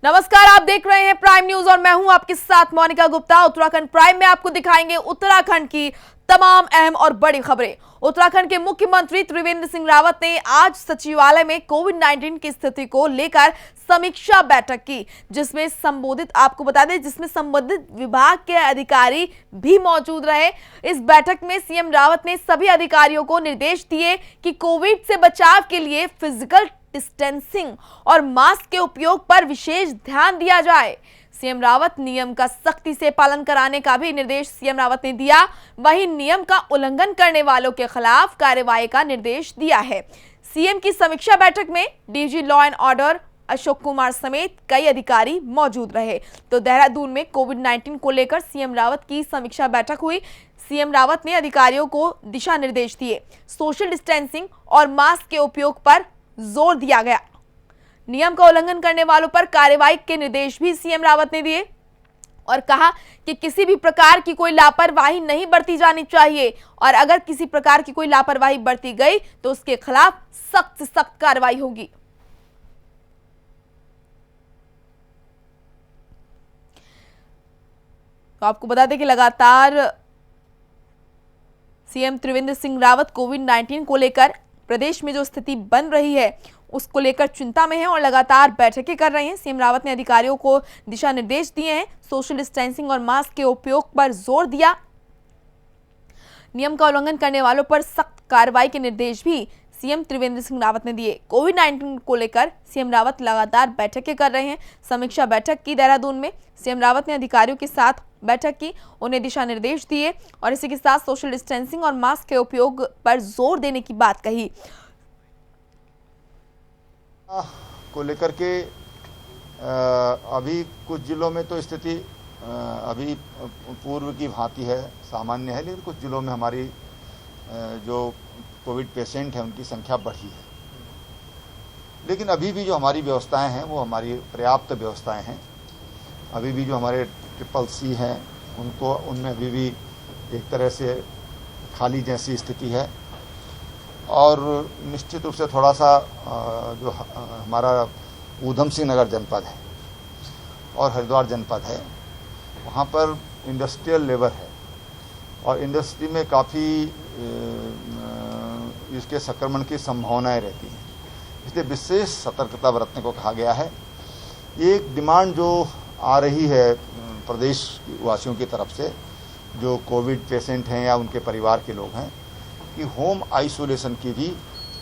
नमस्कार, आप देख रहे हैं प्राइम न्यूज और मैं हूं आपके साथ मोनिका गुप्ता। उत्तराखंड प्राइम में आपको दिखाएंगे उत्तराखंड की तमाम अहम और बड़ी खबरें। उत्तराखंड के मुख्यमंत्री त्रिवेंद्र सिंह रावत ने आज सचिवालय में कोविड-19 की स्थिति को लेकर समीक्षा बैठक की, जिसमें संबंधित विभाग के अधिकारी भी मौजूद रहे। इस बैठक में सीएम रावत ने सभी अधिकारियों को निर्देश दिए कि कोविड से बचाव के लिए फिजिकल डिस्टेंसिंग और मास्क के उपयोग पर विशेष ध्यान दिया जाए। सीएम रावत नियम का सख्ती से पालन कराने का भी निर्देश सीएम रावत ने दिया। वहीं नियम का उल्लंघन करने वालों के खिलाफ कार्रवाई का निर्देश दिया है। सीएम की समीक्षा बैठक में DG law and order Ashok Kumar समेत कई अधिकारी मौजूद रहे। तो देहरादून में कोविड-19 को लेकर सीएम रावत की समीक्षा बैठक हुई। सीएम रावत ने अधिकारियों को दिशा निर्देश दिए। सोशल डिस्टेंसिंग और मास्क के उपयोग पर जोर दिया गया। नियम का उल्लंघन करने वालों पर कार्रवाई के निर्देश भी सीएम रावत ने दिए और कहा कि किसी भी प्रकार की कोई लापरवाही नहीं बरती जानी चाहिए और अगर किसी प्रकार की कोई लापरवाही बरती गई तो उसके खिलाफ सख्त से सख्त कार्रवाई होगी। तो आपको बता दें कि लगातार सीएम त्रिवेंद्र सिंह रावत कोविड-19 को लेकर प्रदेश में जो स्थिति बन रही है उसको लेकर चिंता में है और लगातार बैठकें कर रहे हैं। सीएम रावत ने अधिकारियों को दिशा निर्देश दिए हैं। सोशल डिस्टेंसिंग और मास्क के उपयोग पर जोर दिया। नियम का उल्लंघन करने वालों पर सख्त कार्रवाई के निर्देश भी सीएम त्रिवेंद्र सिंह रावत ने दिए। कोविड-19 को लेकर सीएम रावत लगातार बैठकें कर रहे हैं। समीक्षा बैठक की देहरादून में सीएम रावत ने अधिकारियों के साथ बैठक की, उन्हें दिशा निर्देश दिए और इसी के साथ सोशल डिस्टेंसिंग और मास्क के उपयोग पर जोर देने की बात कही। को लेकर के अभी कुछ जिलों में तो स्थिति अभी पूर्व की भांति है, सामान्य है, लेकिन कुछ जिलों में हमारी जो कोविड पेशेंट हैं उनकी संख्या बढ़ी है। लेकिन अभी भी जो हमारी व्यवस्थाएं हैं वो हमारी पर्याप्त व्यवस्थाएं हैं। अभी भी जो हमारे CCC हैं उनमें अभी भी एक तरह से खाली जैसी स्थिति है और निश्चित रूप से थोड़ा सा जो हमारा ऊधम सिंह नगर जनपद है और हरिद्वार जनपद है वहाँ पर इंडस्ट्रियल लेबर है और इंडस्ट्री में काफ़ी इसके संक्रमण की संभावनाएं रहती हैं, इसलिए विशेष सतर्कता बरतने को कहा गया है। एक डिमांड जो आ रही है प्रदेश वासियों की तरफ से जो कोविड पेशेंट हैं या उनके परिवार के लोग हैं कि होम आइसोलेशन की भी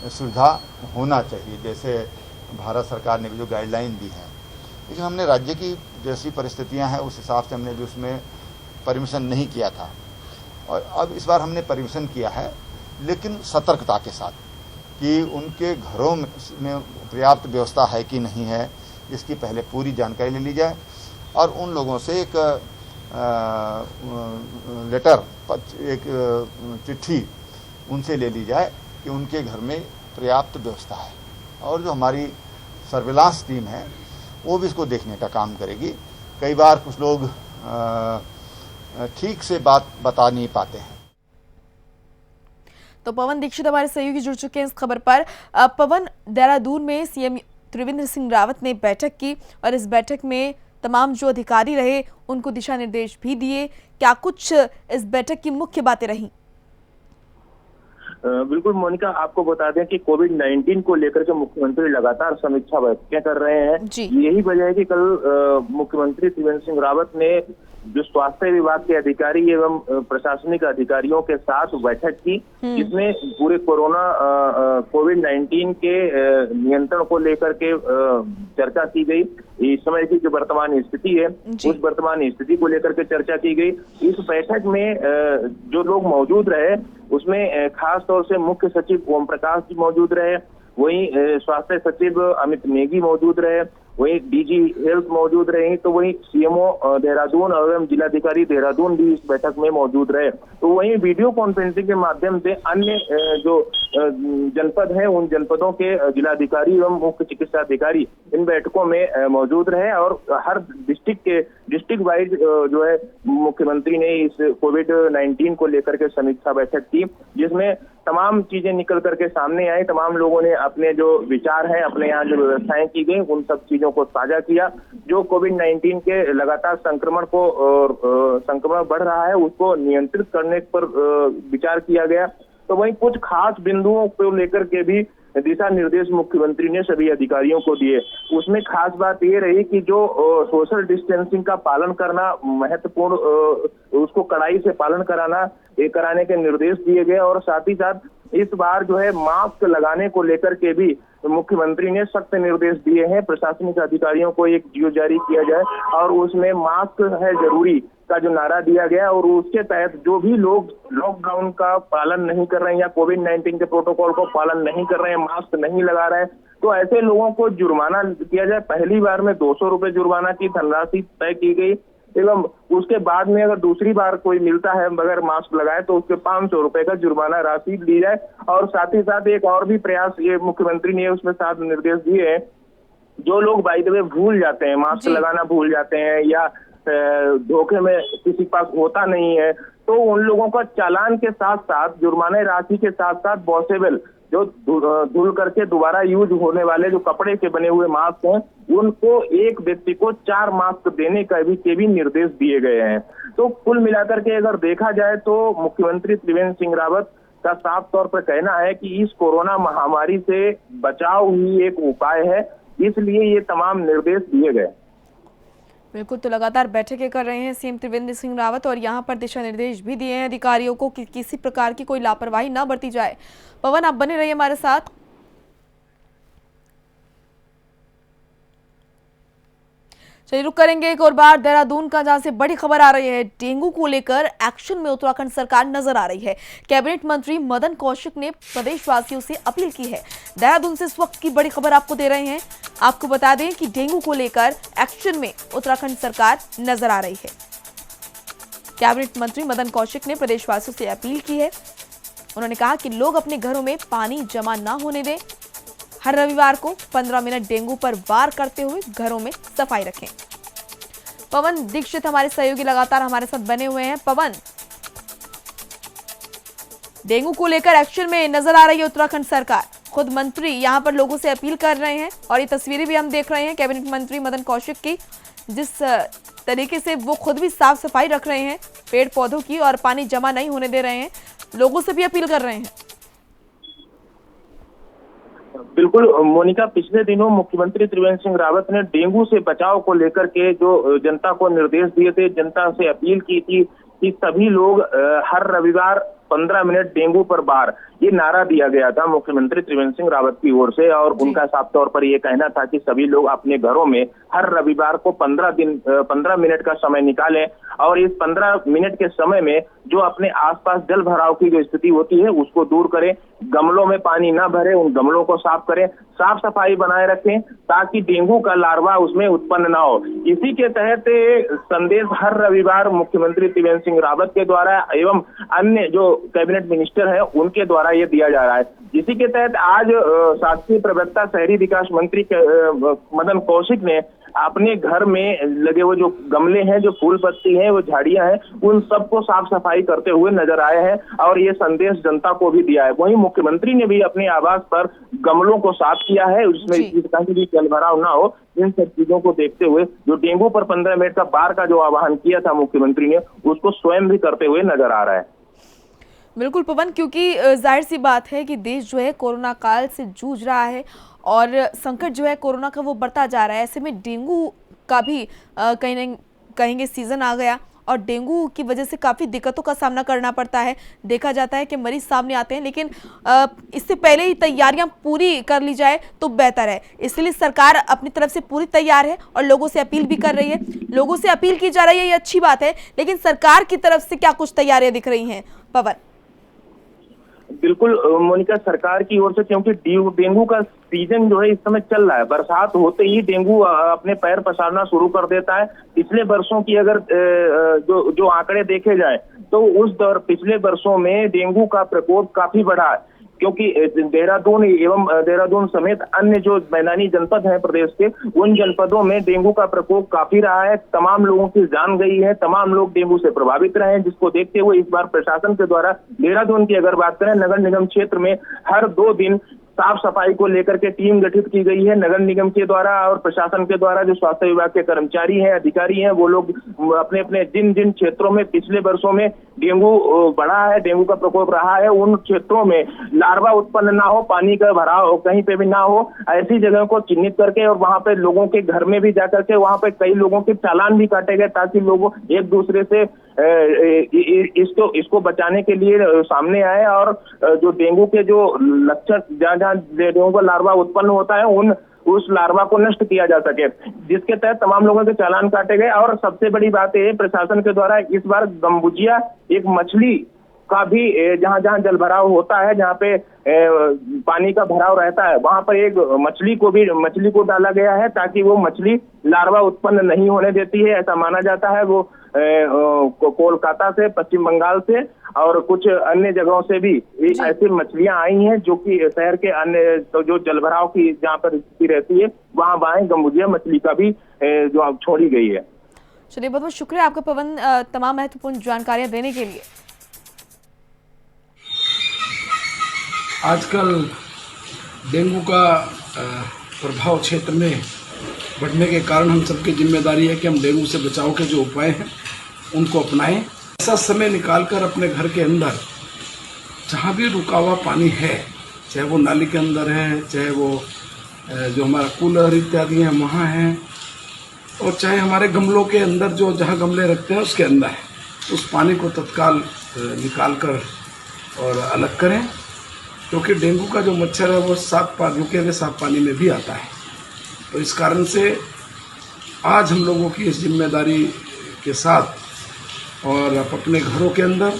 सुविधा होना चाहिए, जैसे भारत सरकार ने भी जो गाइडलाइन दी है। लेकिन हमने राज्य की जैसी परिस्थितियां हैं उस हिसाब से हमने भी उसमें परमिशन नहीं किया था और अब इस बार हमने परमिशन किया है, लेकिन सतर्कता के साथ कि उनके घरों में पर्याप्त व्यवस्था है कि नहीं है, इसकी पहले पूरी जानकारी ले ली जाए और उन लोगों से एक लेटर, एक चिट्ठी उनसे ले ली जाए कि उनके घर में पर्याप्त व्यवस्था है और जो हमारी सर्विलांस टीम है वो भी इसको देखने का काम करेगी। कई बार कुछ लोग ठीक से बात बता नहीं पाते हैं। तो पवन दीक्षित हमारे सहयोगी जुड़ चुके हैं इस खबर पर। पवन, देहरादून में सीएम त्रिवेंद्र सिंह रावत ने बैठक की और इस बैठक में तमाम जो अधिकारी रहे उनको दिशा निर्देश भी दिए। क्या कुछ इस बैठक की मुख्य बातें रहीं? बिल्कुल मोनिका, आपको बता दें कि कोविड-19 को लेकर के मुख्यमंत्री लगातार समीक्षा बैठकें कर रहे हैं। यही वजह है कि कल मुख्यमंत्री त्रिवेंद्र सिंह रावत ने जो स्वास्थ्य विभाग के अधिकारी एवं प्रशासनिक अधिकारियों के साथ बैठक की, जिसमें पूरे कोविड-19 के नियंत्रण को लेकर के चर्चा की गई। इस समय की जो वर्तमान स्थिति है उस वर्तमान स्थिति को लेकर के चर्चा की गई। इस बैठक में जो लोग मौजूद रहे उसमें खास तौर से मुख्य सचिव ओम प्रकाश जी मौजूद रहे, वहीं स्वास्थ्य सचिव अमित नेगी मौजूद रहे, वहीं डीजी हेल्थ मौजूद रहे, तो वहीं सीएमओ देहरादून एवं जिलाधिकारी देहरादून भी इस बैठक में मौजूद रहे। तो वहीं वीडियो कॉन्फ्रेंसिंग के माध्यम से अन्य जो जनपद है उन जनपदों के जिलाधिकारी एवं मुख्य चिकित्सा अधिकारी इन बैठकों में मौजूद रहे और हर डिस्ट्रिक्ट वाइज जो है मुख्यमंत्री ने इस कोविड-19 को लेकर के समीक्षा बैठक की, जिसमें तमाम चीजें निकल करके सामने आई। तमाम लोगों ने अपने जो विचार हैं, अपने यहाँ जो व्यवस्थाएं की गई, उन सब चीजों को साझा किया। जो कोविड-19 के लगातार संक्रमण बढ़ रहा है, उसको नियंत्रित करने पर विचार किया गया। तो वहीं कुछ खास बिंदुओं को लेकर के भी दिशा निर्देश मुख्यमंत्री ने सभी अधिकारियों को दिए। उसमें खास बात ये रही कि जो सोशल डिस्टेंसिंग का पालन करना महत्वपूर्ण, उसको कड़ाई से पालन कराने के निर्देश दिए गए। और साथ ही साथ इस बार जो है मास्क लगाने को लेकर के भी मुख्यमंत्री ने सख्त निर्देश दिए हैं। प्रशासनिक अधिकारियों को एक जियो जारी किया जाए और उसमें मास्क है जरूरी का जो नारा दिया गया, और उसके तहत जो भी लोग लॉकडाउन का पालन नहीं कर रहे हैं या कोविड-19 के प्रोटोकॉल को पालन नहीं कर रहे हैं, मास्क नहीं लगा रहे हैं, तो ऐसे लोगों को जुर्माना किया जाए। पहली बार में 200 रुपए जुर्माना की धनराशि तय की गई, एवं उसके बाद में अगर दूसरी बार कोई मिलता है बगैर मास्क लगाए तो उसके 500 रुपए का जुर्माना राशि ली जाए। और साथ ही साथ एक और भी प्रयास ये मुख्यमंत्री ने उसमें साथ निर्देश दिए हैं, जो लोग बाय द वे भूल जाते हैं, मास्क लगाना भूल जाते हैं या धोखे में किसी के पास होता नहीं है, तो उन लोगों का चालान के साथ साथ जुर्माने राशि के साथ साथ वॉशेबल जो धुल करके दोबारा यूज होने वाले जो कपड़े के बने हुए मास्क हैं, उनको एक व्यक्ति को 4 मास्क देने का भी निर्देश दिए गए हैं। तो कुल मिलाकर के अगर देखा जाए तो मुख्यमंत्री त्रिवेंद्र सिंह रावत का साफ तौर पर कहना है कि इस कोरोना महामारी से बचाव ही एक उपाय है, इसलिए ये तमाम निर्देश दिए गए। बिल्कुल, तो लगातार बैठकें कर रहे हैं सीएम त्रिवेंद्र सिंह रावत और यहाँ पर दिशा निर्देश भी दिए हैं अधिकारियों को कि किसी प्रकार की कोई लापरवाही ना बरती जाए। पवन, आप बने रहिए हमारे साथ। चलिए रुक करेंगे एक और बार देहरादून का, जहां से बड़ी खबर आ रही है। डेंगू को लेकर एक्शन में उत्तराखंड सरकार नजर आ रही है। कैबिनेट मंत्री मदन कौशिक ने प्रदेशवासियों से अपील की है। देहरादून से इस वक्त की बड़ी खबर आपको दे रहे हैं। आपको बता दें कि डेंगू को लेकर एक्शन में उत्तराखंड सरकार नजर आ रही है। कैबिनेट मंत्री मदन कौशिक ने प्रदेशवासियों से अपील की है। उन्होंने कहा कि लोग अपने घरों में पानी जमा ना होने दें। हर रविवार को 15 मिनट डेंगू पर वार करते हुए घरों में सफाई रखें। पवन दीक्षित हमारे सहयोगी लगातार हमारे साथ बने हुए हैं। पवन, डेंगू को लेकर एक्शन में नजर आ रही है उत्तराखंड सरकार। खुद मंत्री यहां पर लोगों से अपील कर रहे हैं और ये तस्वीरें भी हम देख रहे हैं कैबिनेट मंत्री मदन कौशिक की, जिस तरीके से वो खुद भी साफ सफाई रख रहे हैं पेड़ पौधों की और पानी जमा नहीं होने दे रहे हैं, लोगों से भी अपील कर रहे हैं। बिल्कुल मोनिका, पिछले दिनों मुख्यमंत्री त्रिवेंद्र सिंह रावत ने डेंगू से बचाव को लेकर के जो जनता को निर्देश दिए थे, जनता से अपील की थी कि सभी लोग हर रविवार 15 मिनट डेंगू पर बार, ये नारा दिया गया था मुख्यमंत्री त्रिवेंद्र सिंह रावत की ओर से। और उनका साफ तौर पर ये कहना था कि सभी लोग अपने घरों में हर रविवार को 15 मिनट का समय निकालें और इस 15 मिनट के समय में जो अपने आसपास जल भराव की जो स्थिति होती है उसको दूर करें, गमलों में पानी ना भरे, उन गमलों को साफ करें, साफ सफाई बनाए रखें ताकि डेंगू का लार्वा उसमें उत्पन्न ना हो। इसी के तहत संदेश हर रविवार मुख्यमंत्री त्रिवेंद्र सिंह रावत के द्वारा एवं अन्य जो कैबिनेट मिनिस्टर है उनके द्वारा ये दिया जा रहा है। इसी के तहत आज शासकीय प्रवक्ता शहरी विकास मंत्री मदन कौशिक ने अपने घर में लगे वो जो गमले हैं, जो फूल पत्ती हैं, वो झाड़ियां हैं, उन सबको साफ सफाई करते हुए नजर आए हैं और ये संदेश जनता को भी दिया है। वहीं मुख्यमंत्री ने भी अपने आवास पर गमलों को साफ किया है, उसमें कहीं भी जल भराव ना हो, इन सब चीजों को देखते हुए जो डेंगू पर 15 मिनट का बार का जो आह्वान किया था मुख्यमंत्री ने, उसको स्वयं भी करते हुए नजर आ रहा है। बिल्कुल पवन, क्योंकि जाहिर सी बात है कि देश जो है कोरोना काल से जूझ रहा है और संकट जो है कोरोना का वो बढ़ता जा रहा है। ऐसे में डेंगू का भी कहेंगे सीजन आ गया और डेंगू की वजह से काफ़ी दिक्कतों का सामना करना पड़ता है। देखा जाता है कि मरीज सामने आते हैं, लेकिन इससे पहले ही तैयारियां पूरी कर ली जाए तो बेहतर है। इसलिए सरकार अपनी तरफ से पूरी तैयार है और लोगों से अपील भी कर रही है। लोगों से अपील की जा रही है, ये अच्छी बात है, लेकिन सरकार की तरफ से क्या कुछ तैयारियां दिख रही हैं पवन? बिल्कुल मोनिका, सरकार की ओर से क्योंकि डेंगू का सीजन जो है इस समय चल रहा है, बरसात होते ही डेंगू अपने पैर पसारना शुरू कर देता है। पिछले वर्षों की अगर जो आंकड़े देखे जाए तो उस दौर पिछले वर्षों में डेंगू का प्रकोप काफी बढ़ा है। क्योंकि देहरादून एवं देहरादून समेत अन्य जो मैदानी जनपद हैं प्रदेश के, उन जनपदों में डेंगू का प्रकोप काफी रहा है। तमाम लोगों की जान गई है, तमाम लोग डेंगू से प्रभावित रहे हैं, जिसको देखते हुए इस बार प्रशासन के द्वारा देहरादून की अगर बात करें, नगर निगम क्षेत्र में हर 2 दिन साफ सफाई को लेकर के टीम गठित की गई है नगर निगम के द्वारा और प्रशासन के द्वारा। जो स्वास्थ्य विभाग के कर्मचारी हैं, अधिकारी हैं, वो लोग अपने अपने जिन जिन क्षेत्रों में पिछले वर्षों में डेंगू बढ़ा है, डेंगू का प्रकोप रहा है, उन क्षेत्रों में लार्वा उत्पन्न ना हो, पानी का भराव कहीं पे भी ना हो, ऐसी जगह को चिन्हित करके और वहां पे लोगों के घर में भी जाकर के वहां पे कई लोगों के चालान भी काटे गए, ताकि लोग एक दूसरे से इसको बचाने के लिए सामने आए और जो डेंगू के जो लक्षण, जहाँ डेंगू का लार्वा उत्पन्न होता है, उस लार्वा को नष्ट किया जा सके, जिसके तहत तमाम लोगों के चालान काटे गए। और सबसे बड़ी बात है, प्रशासन के द्वारा इस बार गम्बुजिया, एक मछली का भी जहाँ जहाँ जल भराव होता है, जहाँ पे पानी का भराव रहता है, वहां पर एक मछली को डाला गया है, ताकि वो मछली लार्वा उत्पन्न नहीं होने देती है। ऐसा माना जाता है वो कोलकाता से, पश्चिम बंगाल से और कुछ अन्य जगहों से भी ऐसी मछलियां आई हैं, जो कि शहर के अन्य तो जो जलभराव की जहाँ पर स्थिति रहती है, वहां गम्बुजिया मछली का भी जो छोड़ी गई है। चलिए, बहुत बहुत शुक्रिया आपका पवन, तमाम महत्वपूर्ण जानकारियां देने के लिए। आजकल डेंगू का प्रभाव क्षेत्र में बढ़ने के कारण हम सबकी जिम्मेदारी है कि हम डेंगू से बचाव के जो उपाय हैं उनको अपनाएं। ऐसा समय निकालकर अपने घर के अंदर जहाँ भी रुका हुआ पानी है, चाहे वो नाली के अंदर है, चाहे वो जो हमारा कूलर इत्यादि हैं वहाँ हैं, और चाहे हमारे गमलों के अंदर जो जहाँ गमले रखते हैं उसके अंदर है, उस पानी को तत्काल निकाल कर और अलग करें, क्योंकि डेंगू का जो मच्छर है वो रुके हुए साफ पानी में भी आता है। तो इस कारण से आज हम लोगों की इस जिम्मेदारी के साथ और अपने घरों के अंदर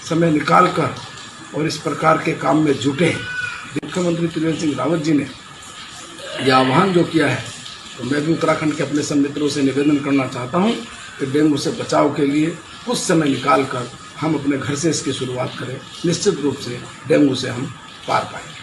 समय निकाल कर और इस प्रकार के काम में जुटे। मुख्यमंत्री त्रिवेंद्र सिंह रावत जी ने यह आह्वान जो किया है, तो मैं भी उत्तराखंड के अपने सब मित्रों से निवेदन करना चाहता हूं कि डेंगू से बचाव के लिए कुछ समय निकाल कर हम अपने घर से इसकी शुरुआत करें। निश्चित रूप से डेंगू से हम पार पाएंगे।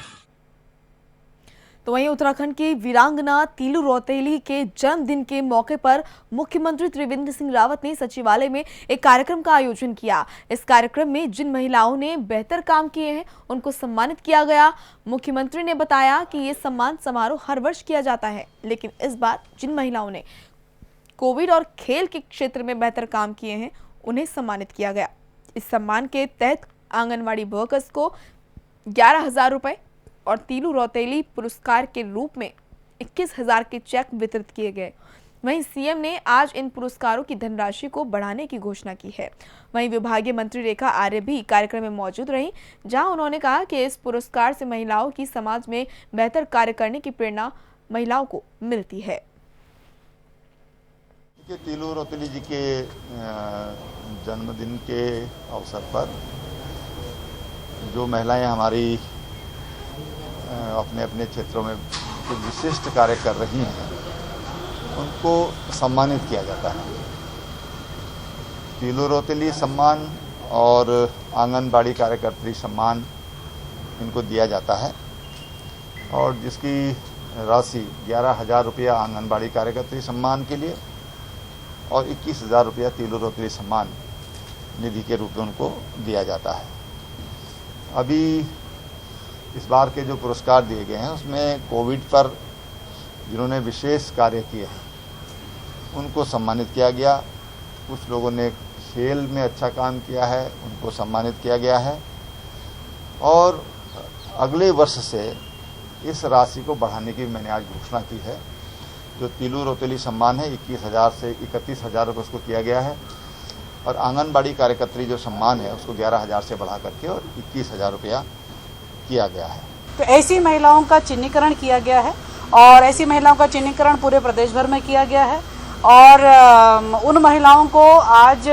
तो वहीं उत्तराखंड की वीरांगना तीलू रौतेली के जन्मदिन के मौके पर मुख्यमंत्री त्रिवेंद्र सिंह रावत ने सचिवालय में एक कार्यक्रम का आयोजन किया। इस कार्यक्रम में जिन महिलाओं ने बेहतर काम किए हैं उनको सम्मानित किया गया। मुख्यमंत्री ने बताया कि ये सम्मान समारोह हर वर्ष किया जाता है, लेकिन इस बार जिन महिलाओं ने कोविड और खेल के क्षेत्र में बेहतर काम किए हैं उन्हें सम्मानित किया गया। इस सम्मान के तहत आंगनवाड़ी वर्कर्स को 11,000 रुपए और तीलू रौतेली पुरस्कार के रूप में 21,000 के चेक वितरित किए गए। वहीं सीएम ने आज इन पुरस्कारों की धनराशि को बढ़ाने की घोषणा की है। वहीं विभागीय मंत्री रेखा आर्य भी कार्यक्रम में मौजूद रहीं, जहां उन्होंने कहा कि इस पुरस्कार से महिलाओं की समाज में बेहतर कार्य करने की प्रेरणा महिलाओं को मिलती है। तीलू रौतेली जी के जन्मदिन के अवसर पर जो महिलाएं हमारी अपने अपने क्षेत्रों में कुछ विशिष्ट कार्य कर रही हैं, उनको सम्मानित किया जाता है। तीलू रौतेली सम्मान और आंगनबाड़ी कार्यकर्त्री सम्मान इनको दिया जाता है, और जिसकी राशि 11,000 रुपया आंगनबाड़ी कार्यकर्त्री सम्मान के लिए और 21,000 रुपया तीलू रौतेली सम्मान निधि के रूप में उनको दिया जाता है। अभी इस बार के जो पुरस्कार दिए गए हैं उसमें कोविड पर जिन्होंने विशेष कार्य किए हैं उनको सम्मानित किया गया। कुछ लोगों ने खेल में अच्छा काम किया है, उनको सम्मानित किया गया है, और अगले वर्ष से इस राशि को बढ़ाने की मैंने आज घोषणा की है। जो तीलू रौतेली सम्मान है 21,000 से 31,000 रुपये उसको किया गया है, और आंगनबाड़ी कार्यकर्त्री जो सम्मान है उसको 11,000 से बढ़ा करके और 21,000 रुपया किया गया है। तो ऐसी महिलाओं का चिन्हीकरण किया गया है, और ऐसी महिलाओं का चिन्हीकरण पूरे प्रदेश भर में किया गया है, और उन महिलाओं को आज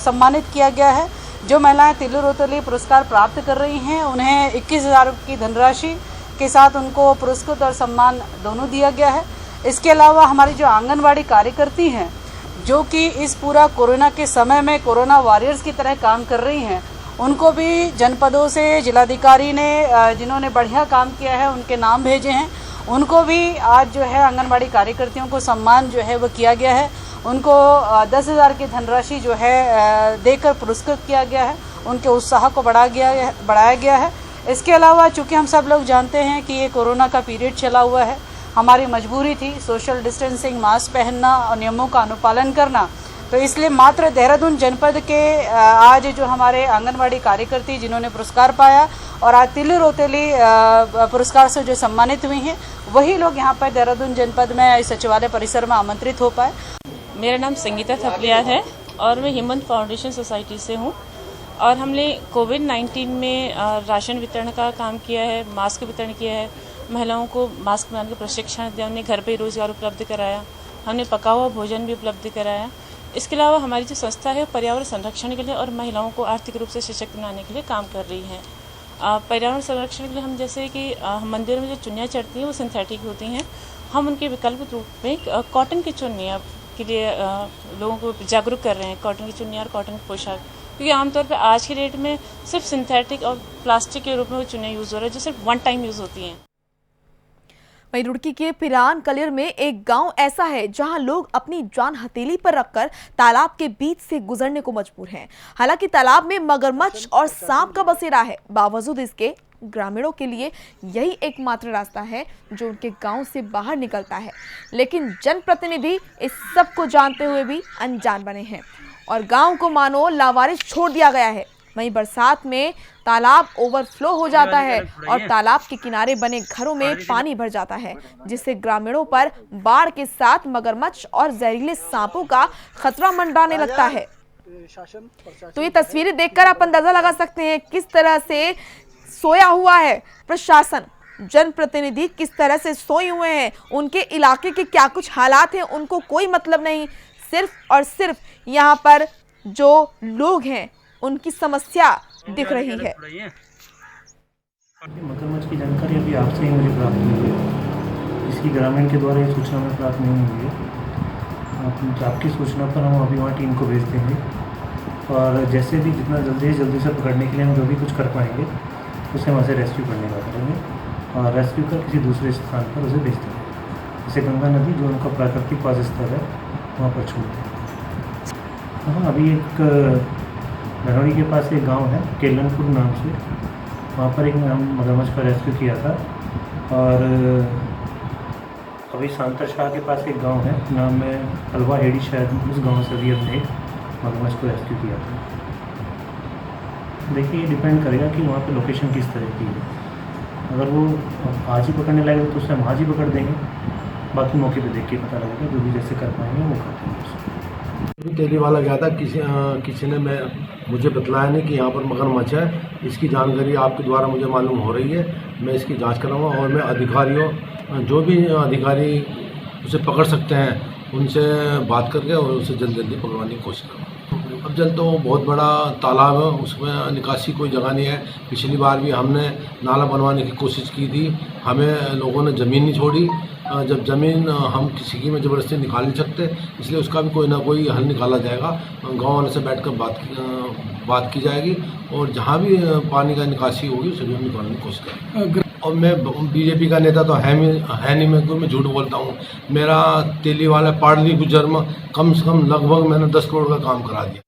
सम्मानित किया गया है। जो महिलाएं तीलू रौतेली पुरस्कार प्राप्त कर रही हैं उन्हें 21,000 की धनराशि के साथ उनको पुरस्कृत और सम्मान दोनों दिया गया है। इसके अलावा हमारी जो आंगनवाड़ी कार्यकर्ती हैं, जो कि इस पूरा कोरोना के समय में कोरोना वॉरियर्स की तरह काम कर रही हैं, उनको भी जनपदों से जिलाधिकारी ने जिन्होंने बढ़िया काम किया है उनके नाम भेजे हैं। उनको भी आज जो है आंगनबाड़ी कार्यकर्तियों को सम्मान जो है वो किया गया है। उनको 10,000 की धनराशि जो है देकर पुरस्कृत किया गया है। उनके उत्साह को बढ़ाया गया है। इसके अलावा चूँकि हम सब लोग जानते हैं कि ये कोरोना का पीरियड चला हुआ है, हमारी मजबूरी थी सोशल डिस्टेंसिंग, मास्क पहनना और नियमों का अनुपालन करना। तो इसलिए मात्र देहरादून जनपद के आज जो हमारे आंगनबाड़ी कार्यकर्ती जिन्होंने पुरस्कार पाया और आज तिल्ली रोतेली पुरस्कार से जो सम्मानित हुई हैं, वही लोग यहाँ पर देहरादून जनपद में सचिवालय परिसर में आमंत्रित हो पाए। मेरा नाम संगीता थपलियाल है और मैं हिमंत फाउंडेशन सोसाइटी से हूँ और हमने कोविड-19 में राशन वितरण का काम किया है, मास्क वितरण किया है, महिलाओं को मास्क बनाने का प्रशिक्षण दिया, उन्हें घर पर रोजगार उपलब्ध कराया, हमने पका हुआ भोजन भी उपलब्ध कराया। इसके अलावा हमारी जो संस्था है पर्यावरण संरक्षण के लिए और महिलाओं को आर्थिक रूप से सशक्त बनाने के लिए काम कर रही है। पर्यावरण संरक्षण के लिए हम जैसे कि मंदिर में जो चुन्नियाँ चढ़ती हैं वो सिंथेटिक होती हैं, हम उनके विकल्प रूप में कॉटन की चुन्नियाँ के लिए लोगों को जागरूक कर रहे हैं, कॉटन की चुन्नियाँ और कॉटन की पोशाक, क्योंकि आमतौर पर आज के डेट में सिर्फ सिंथेटिक और प्लास्टिक के रूप में वो चुन्नियाँ यूज़ हो रहा है जो सिर्फ वन टाइम यूज़ होती हैं। वहीं रुड़की के पिरान कलियर में एक गांव ऐसा है जहां लोग अपनी जान हथेली पर रखकर तालाब के बीच से गुजरने को मजबूर हैं। हालांकि तालाब में मगरमच्छ और सांप का बसेरा है, बावजूद इसके ग्रामीणों के लिए यही एकमात्र रास्ता है जो उनके गांव से बाहर निकलता है। लेकिन जनप्रतिनिधि इस सब को जानते हुए भी अनजान बने हैं और गांव को मानो लावारिस छोड़ दिया गया है। वहीं बरसात में तालाब ओवरफ्लो हो जाता है और तालाब के किनारे बने घरों में पानी भर जाता है, जिससे ग्रामीणों पर बाढ़ के साथ मगरमच्छ और जहरीले सांपों का खतरा मंडराने लगता है। तो ये तस्वीरें देखकर आप अंदाजा लगा सकते हैं किस तरह से सोया हुआ है प्रशासन, जनप्रतिनिधि किस तरह से सोए हुए हैं, उनके इलाके के क्या कुछ हालात हैं उनको कोई मतलब नहीं। सिर्फ और सिर्फ यहाँ पर जो लोग हैं उनकी समस्या दिख रही है। मगरमच्छ की जानकारी अभी आपसे ही मुझे प्राप्त हुई है, इसकी ग्रामीण के द्वारा ये सूचना में प्राप्त नहीं हुई है। आपकी सूचना पर हम अभी वहाँ टीम को भेज देंगे और जैसे भी जितना जल्दी से पकड़ने के लिए हम जो भी कुछ कर पाएंगे उसे वहाँ से रेस्क्यू करने का करेंगे और रेस्क्यू कर किसी दूसरे स्थान पर उसे भेज देंगे, जैसे गंगा नदी जो उनका प्राकृतिक वास स्थल है वहाँ पर छोड़ दें। हाँ, अभी एक धनौरी के पास एक गांव है केलनपुर नाम से, वहाँ पर एक मगरमच्छ का रेस्क्यू किया था। और अभी सांतर शाह के पास एक गांव है, नाम है हलवा हेड़ी, शायद उस गांव से भी हमने मगरमच्छ को रेस्क्यू किया था। देखिए ये डिपेंड करेगा कि वहाँ पे लोकेशन किस तरह की है। अगर वो आज ही पकड़ने लगेगा तो उसे हम आज ही पकड़ देंगे, बाकी मौके पे देख के पता लगेगा, जो भी जैसे कर पाएंगे वो करते हैं। तेली वाला गया था, किसी ने मुझे बतलाया नहीं कि यहाँ पर मगरमच्छ है। इसकी जानकारी आपके द्वारा मुझे मालूम हो रही है, मैं इसकी जांच कराऊंगा और मैं अधिकारियों, जो भी अधिकारी उसे पकड़ सकते हैं उनसे बात करके और उसे जल्दी पकड़वाने की कोशिश करूँगा। अब जल तो बहुत बड़ा तालाब है, उसमें निकासी कोई जगह नहीं है। पिछली बार भी हमने नाला बनवाने की कोशिश की थी, हमें लोगों ने ज़मीन नहीं छोड़ी। जब ज़मीन हम किसी की में ज़बरदस्ती निकाल नहीं सकते, इसलिए उसका भी कोई ना कोई हल निकाला जाएगा। गाँव वाले से बैठकर बात की जाएगी और जहाँ भी पानी का निकासी होगी उसे भी हम निकालने की कोशिश करेंगे। और मैं बीजेपी का नेता तो है नहीं, मैं झूठ बोलता हूँ। मेरा तेली वाला पाड़ली गुजर में कम से कम लगभग मैंने 10 करोड़ का काम करा दिया।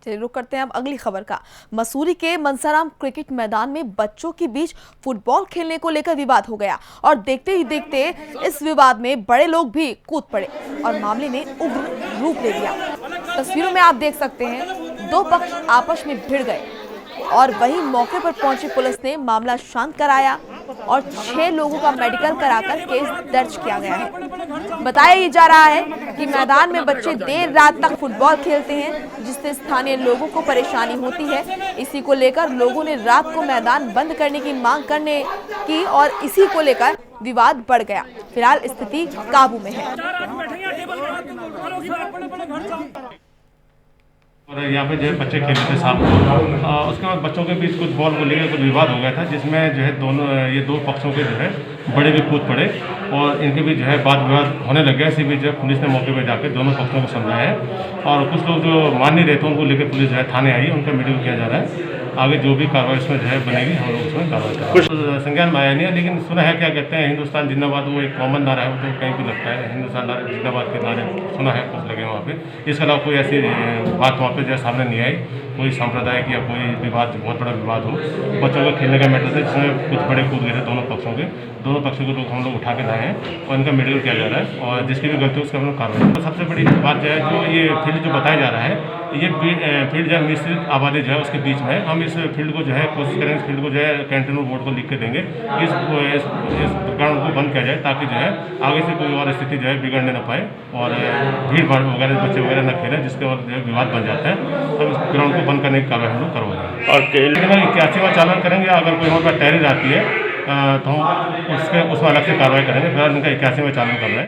चलिए रुक करते हैं अब अगली खबर का। मसूरी के मनसाराम क्रिकेट मैदान में बच्चों के बीच फुटबॉल खेलने को लेकर विवाद हो गया और देखते ही देखते इस विवाद में बड़े लोग भी कूद पड़े और मामले ने उग्र रूप ले लिया। तस्वीरों में आप देख सकते हैं दो पक्ष आपस में भिड़ गए और वहीं मौके पर पहुंची पुलिस ने मामला शांत कराया और 6 लोगों का मेडिकल कराकर केस दर्ज किया गया है। बताया ही जा रहा है कि मैदान में बच्चे देर रात तक फुटबॉल खेलते हैं, जिससे स्थानीय लोगों को परेशानी होती है। इसी को लेकर लोगों ने रात को मैदान बंद करने की मांग करने की और इसी को लेकर विवाद बढ़ गया। फिलहाल स्थिति काबू में है। और यहाँ पे जो है बच्चे खेल रहे थे शाम को, उसके बाद बच्चों के बीच कुछ बॉल को लेकर कुछ विवाद हो गया था, जिसमें जो है ये दो पक्षों के जो है बड़े भी कूद पड़े और इनके बीच जो है वाद विवाद होने लग गया। इसी बीच जो है पुलिस ने मौके पर जाकर दोनों पक्षों को समझाया है और कुछ लोग जो मान नहीं रहे थे उनको लेकर पुलिस जो है थाने आई, उनका मीडियो किया जा रहा है। आगे जो भी कार्रवाई इसमें जो है बनेगी हम लोग उसमें कार्रवाई करेंगे। कुछ संज्ञान में आया नहीं है, लेकिन सुना है क्या कहते हैं हिंदुस्तान जिंदाबाद, वो एक कॉमन नारा है, वो तो कहीं भी लगता है। हिंदुस्तान जिंदाबाद के नारे सुना है, कुछ लगे वहाँ पे। इसके अलावा कोई ऐसी बात वहाँ पे जो है सामने नहीं आई, कोई सांप्रदायिक या कोई विवाद, बहुत बड़ा विवाद हो। बच्चों के खेलने का मैटर था जिसमें कुछ बड़े कूद गए थे दोनों पक्षों के लोग हम लोग उठा के लाए हैं और इनका मेडिकल किया जा रहा है और जिसकी भी गलती है उसका हम लोग कार्रवाई। तो सबसे बड़ी बात जो है, जो ये फील्ड जो बताया जा रहा है, ये फील्ड जो है मिश्रित आबादी जो है उसके बीच में है। हम इस फील्ड को जो है कोशिश करेंगे, इस फील्ड को जो है कैंटीन बोर्ड को लिख के देंगे, इस प्रकरण को बंद किया जाए ताकि जो है आगे से कोई और स्थिति जो है बिगड़ने न पाए और भीड़ भाड़ वगैरह बच्चे वगैरह न खेलें, जिसके बाद जो है विवाद बन जाता है। हम इस ग्राउंड को बंद करने की कार्रवाई हम लोग करवाएंगे और 81वां चालान करेंगे। अगर कोई वहाँ पर टहरी आती है तो हम उसमें अलग से कार्रवाई करेंगे। फिलहाल इनका 81वां चालान कर रहे हैं।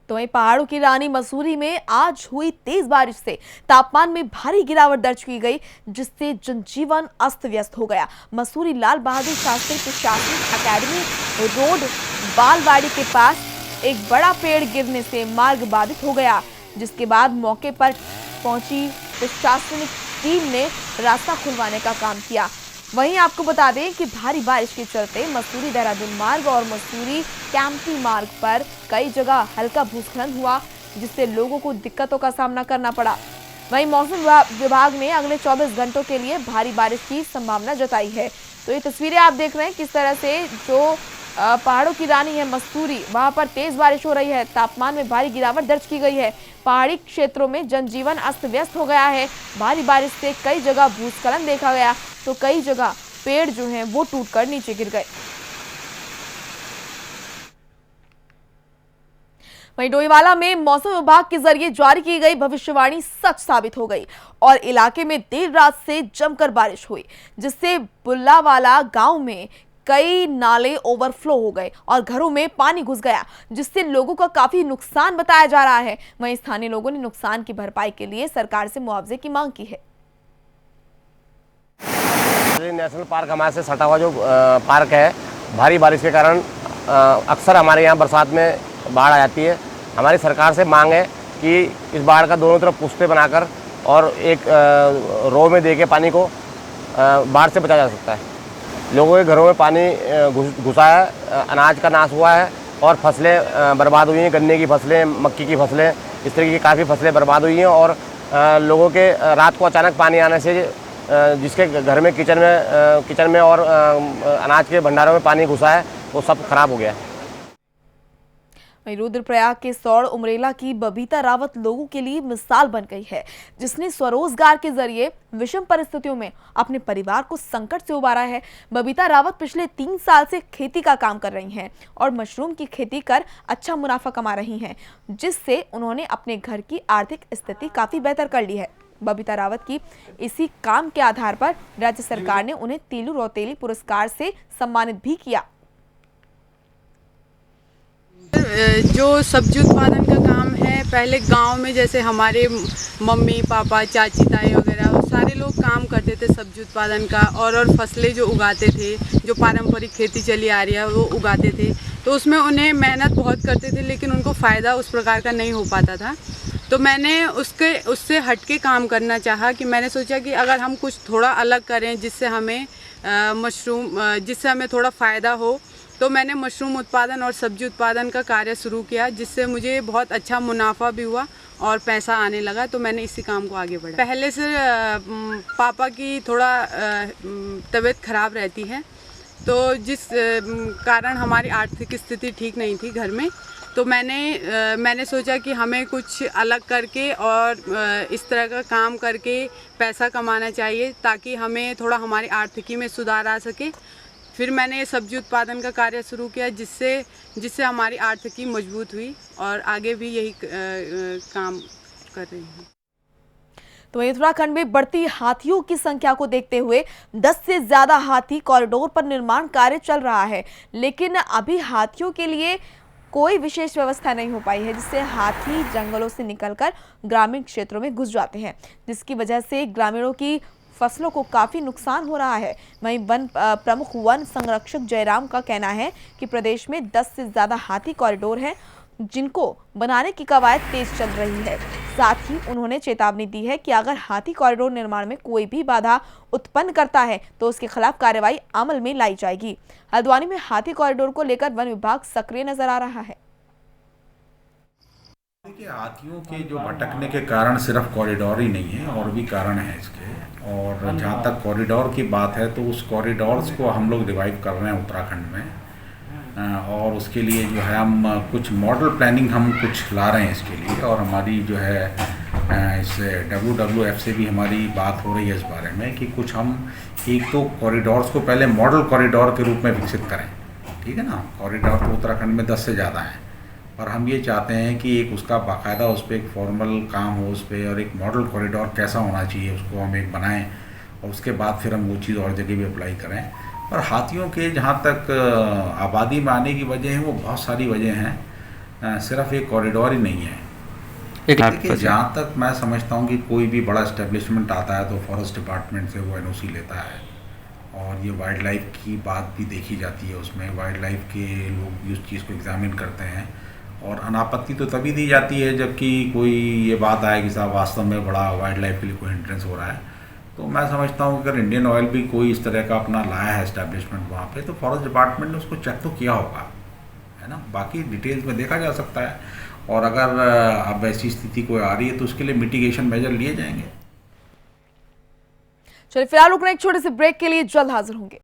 तो वहीं पहाड़ों की रानी मसूरी में आज हुई तेज बारिश से तापमान में भारी गिरावट दर्ज की गई, जिससे जनजीवन अस्त व्यस्त हो गया। मसूरी लाल बहादुर शास्त्री प्रशासनिक अकेडमी रोड बालवाड़ी के पास एक बड़ा पेड़ गिरने से मार्ग बाधित हो गया, जिसके बाद मौके पर पहुंची प्रशासनिक टीम ने रास्ता खुलवाने का काम किया। वहीं आपको बता दें कि भारी बारिश के चलते मसूरी देहरादून मार्ग और मसूरी कैंपटी मार्ग पर कई जगह हल्का भूस्खलन हुआ, जिससे लोगों को दिक्कतों का सामना करना पड़ा। वहीं मौसम विभाग ने अगले 24 घंटों के लिए भारी बारिश की संभावना जताई है। तो ये तस्वीरें आप देख रहे हैं किस तरह से जो पहाड़ों की रानी है मसूरी, वहां पर तेज बारिश हो रही है, तापमान में भारी गिरावट दर्ज की गई है। पहाड़ी क्षेत्रों में जनजीवन अस्त व्यस्त हो गया है। भारी बारिश से कई जगह भूस्खलन देखा गया, तो कई जगह पेड़ जो हैं वो टूटकर नीचे गिर गए। वहीं डोईवाला में मौसम विभाग के जरिए जारी की गई भविष्यवाणी सच साबित हो गई और इलाके में देर रात से जमकर बारिश हुई, जिससे बुल्लावाला गांव में कई नाले ओवरफ्लो हो गए और घरों में पानी घुस गया, जिससे लोगों का काफी नुकसान बताया जा रहा है। वहीं स्थानीय लोगों ने नुकसान की भरपाई के लिए सरकार से मुआवजे की मांग की है। नेशनल पार्क हमारे से सटा हुआ जो पार्क है, भारी बारिश के कारण अक्सर हमारे यहाँ बरसात में बाढ़ आ जाती है। हमारी सरकार से मांग है कि इस बाढ़ का दोनों तरफ पुस्ते बनाकर और एक रो में दे के पानी को बाढ़ से बचाया जा सकता है। लोगों के घरों में पानी घुसा है, अनाज का नाश हुआ है और फसलें बर्बाद हुई हैं। गन्ने की फसलें, मक्की की फसलें, इस तरीके की काफ़ी फसलें बर्बाद हुई हैं और लोगों के रात को अचानक पानी आने से जिसके घर में किचन में और अनाज के भंडारों में पानी घुसा है वो सब खराब हो गया है। वहीं रुद्रप्रयाग के सौड़ उमरेला की बबीता रावत लोगों के लिए मिसाल बन गई है, जिसने स्वरोजगार के जरिए विषम परिस्थितियों में अपने परिवार को संकट से उबारा है। बबीता रावत पिछले 3 साल से खेती का काम कर रही हैं और मशरूम की खेती कर अच्छा मुनाफा कमा रही हैं, जिससे उन्होंने अपने घर की आर्थिक स्थिति काफी बेहतर कर ली है। बबीता रावत की इसी काम के आधार पर राज्य सरकार ने उन्हें तीलू रौतेली पुरस्कार से सम्मानित भी किया। जो सब्जी उत्पादन का काम है, पहले गांव में जैसे हमारे मम्मी पापा चाची ताई वगैरह वो सारे लोग काम करते थे सब्जी उत्पादन का और फसलें जो उगाते थे, जो पारंपरिक खेती चली आ रही है वो उगाते थे, तो उसमें उन्हें मेहनत बहुत करते थे लेकिन उनको फ़ायदा उस प्रकार का नहीं हो पाता था। तो मैंने उससे हट के काम करना चाहा कि मैंने सोचा कि अगर हम कुछ थोड़ा अलग करें जिससे हमें जिससे हमें थोड़ा फ़ायदा हो, तो मैंने मशरूम उत्पादन और सब्जी उत्पादन का कार्य शुरू किया, जिससे मुझे बहुत अच्छा मुनाफा भी हुआ और पैसा आने लगा। तो मैंने इसी काम को आगे बढ़ाया। पहले से पापा की थोड़ा तबीयत खराब रहती है, तो जिस कारण हमारी आर्थिक स्थिति ठीक नहीं थी घर में, तो मैंने सोचा कि हमें कुछ अलग करके और इस तरह का काम करके पैसा कमाना चाहिए ताकि हमें थोड़ा हमारी आर्थिकी में सुधार आ सके। फिर मैंने ये सब्जी उत्पादन का कार्य शुरू किया, जिससे हमारी आर्थिकी मजबूत हुई और आगे भी यही काम कर रही हूँ। तो उत्तराखंड में बढ़ती हाथियों की संख्या को देखते हुए 10 से ज्यादा हाथी कॉरिडोर पर निर्माण कार्य चल रहा है, लेकिन अभी हाथियों के लिए कोई विशेष व्यवस्था नहीं हो पाई है, जिससे हाथी जंगलों से निकलकर ग्रामीण क्षेत्रों में घुस जाते हैं, जिसकी वजह से ग्रामीणों की फसलों को काफी नुकसान हो रहा है। वहीं वन प्रमुख वन संरक्षक जयराम का कहना है कि प्रदेश में 10 से ज्यादा हाथी कॉरिडोर हैं, जिनको बनाने की कवायद तेज चल रही है। साथ ही उन्होंने चेतावनी दी है कि अगर हाथी कॉरिडोर निर्माण में कोई भी बाधा उत्पन्न करता है तो उसके खिलाफ कार्रवाई अमल में लाई जाएगी। हल्द्वानी में हाथी कॉरिडोर को लेकर वन विभाग सक्रिय नजर आ रहा है। देखिए, हाथियों के जो भटकने के कारण सिर्फ कॉरिडोर ही नहीं है, और भी कारण है इसके। और जहाँ तक कॉरिडोर की बात है तो उस कॉरिडोर्स को हम लोग रिवाइव कर रहे हैं उत्तराखंड में, और उसके लिए जो है हम कुछ मॉडल प्लानिंग हम कुछ ला रहे हैं इसके लिए। और हमारी जो है इस WWF से भी हमारी बात हो रही है इस बारे में कि कुछ हम एक तो कॉरिडोर्स को पहले मॉडल कॉरिडोर के रूप में विकसित करें, ठीक है ना। कॉरिडोर तो उत्तराखंड में 10 से ज़्यादा हैं, और हम ये चाहते हैं कि एक उसका बाकायदा उस पर एक फॉर्मल काम हो उस पर, और एक मॉडल कॉरिडोर कैसा होना चाहिए उसको हम एक बनाएं, और उसके बाद फिर हम वो चीज़ और जगह भी अप्लाई करें। और हाथियों के जहाँ तक आबादी में आने की वजह है वो बहुत सारी वजह हैं, सिर्फ एक कॉरिडोर ही नहीं है। देखिए, जहाँ तक मैं समझता हूँ कि कोई भी बड़ा इस्टेब्लिशमेंट आता है तो फॉरेस्ट डिपार्टमेंट से वो NOC लेता है, और ये वाइल्ड लाइफ की बात भी देखी जाती है उसमें। वाइल्ड लाइफ के लोग उस चीज़ को एग्जामिन करते हैं, और अनापत्ति तो तभी दी जाती है जबकि कोई ये बात आए कि साहब वास्तव में बड़ा वाइल्ड लाइफ के लिए कोई हिंड्रेंस हो रहा है। तो मैं समझता हूँ कि अगर इंडियन ऑयल भी कोई इस तरह का अपना लाया है एस्टैब्लिशमेंट वहाँ पे, तो फॉरेस्ट डिपार्टमेंट ने उसको चेक तो किया होगा, है ना। बाकी डिटेल्स में देखा जा सकता है, और अगर अब ऐसी स्थिति कोई आ रही है तो उसके लिए मिटिगेशन मेजर लिए जाएंगे। चलिए फिलहाल रुकना एक छोटे से ब्रेक के लिए, जल्द हाजिर होंगे।